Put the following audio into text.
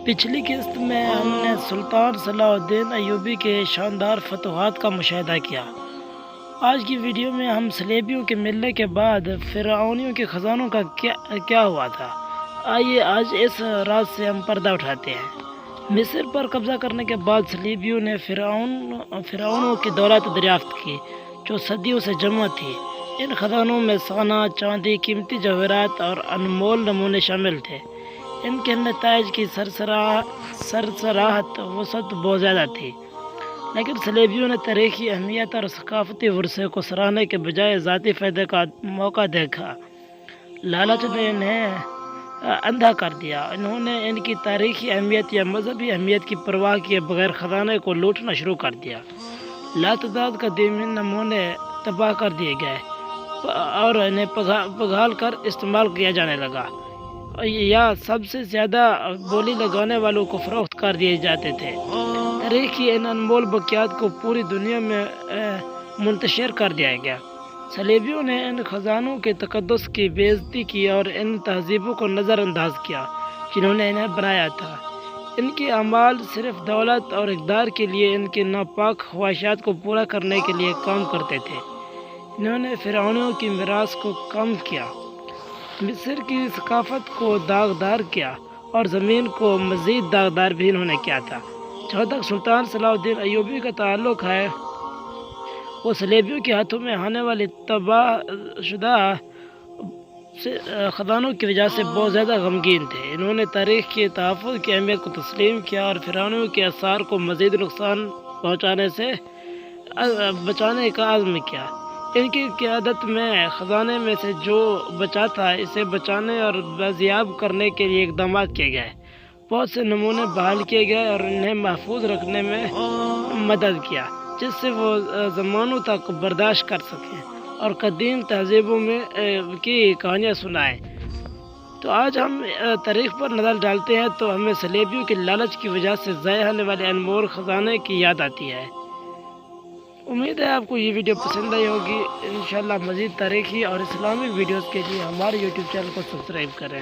پچھلی قسط میں ہم نے سلطان صلاح الدین ایوبی کے شاندار فتوحات کا مشاہدہ کیا۔ آج کی ویڈیو میں ہم صلیبیوں کے ملنے کے بعد فرعونیوں کے خزانوں کا کیا ہوا تھا، آئیے آج اس راز سے ہم پردہ اٹھاتے ہیں۔ مصر پر قبضہ کرنے کے بعد صلیبیوں نے فرعونوں کی دولت دریافت کی جو صدیوں سے جمع تھی۔ ان خزانوں میں سونا، چاندی، قیمتی جواہرات اور انمول نمونے شامل تھے۔ ان کے نتائج کی سرسراہت وسعت بہت زیادہ تھی، لیکن صلیبیوں نے تاریخی اہمیت اور ثقافتی ورثے کو سراہنے کے بجائے ذاتی فائدے کا موقع دیکھا۔ لالچ نے انہیں اندھا کر دیا۔ انہوں نے ان کی تاریخی اہمیت یا مذہبی اہمیت کی پرواہ کیے بغیر خزانے کو لوٹنا شروع کر دیا۔ لاتعداد قدیمی نمونے تباہ کر دیے گئے اور انہیں پگھال کر استعمال کیا جانے لگا، یا سب سے زیادہ بولی لگانے والوں کو فروخت کر دیے جاتے تھے۔ تاریخ کی ان انمول باقیات کو پوری دنیا میں منتشر کر دیا گیا۔ صلیبیوں نے ان خزانوں کے تقدس کی بے عزتی کی اور ان تہذیبوں کو نظر انداز کیا جنہوں نے انہیں بنایا تھا۔ ان کے اعمال صرف دولت اور اقتدار کے لیے ان کی ناپاک خواہشات کو پورا کرنے کے لیے کام کرتے تھے۔ انہوں نے فرعونیوں کی میراث کو کم کیا، مصر کی ثقافت کو داغدار کیا اور زمین کو مزید داغدار بھی انہوں نے کیا تھا۔ جہاں تک سلطان صلاح الدین ایوبی کا تعلق ہے، وہ صلیبیوں کے ہاتھوں میں آنے والی تباہ شدہ خزانوں کی وجہ سے بہت زیادہ غمگین تھے۔ انہوں نے تاریخ کے تحفظ کی اہمیت کو تسلیم کیا اور فرعونیوں کے آثار کو مزید نقصان پہنچانے سے بچانے کا عزم کیا۔ ان کی قیادت میں خزانے میں سے جو بچا تھا اسے بچانے اور بازیاب کرنے کے لیے اقدامات کیے گئے۔ بہت سے نمونے بحال کیے گئے اور انہیں محفوظ رکھنے میں مدد کیا جس سے وہ زمانوں تک برداشت کر سکیں اور قدیم تہذیبوں میں کی کہانیاں سنائیں۔ تو آج ہم تاریخ پر نظر ڈالتے ہیں تو ہمیں صلیبیوں کے لالچ کی وجہ سے ضائع ہونے والے انمول خزانے کی یاد آتی ہے۔ امید ہے آپ کو یہ ویڈیو پسند آئی ہوگی۔ انشاءاللہ مزید تاریخی اور اسلامی ویڈیوز کے لیے ہمارے یوٹیوب چینل کو سبسکرائب کریں۔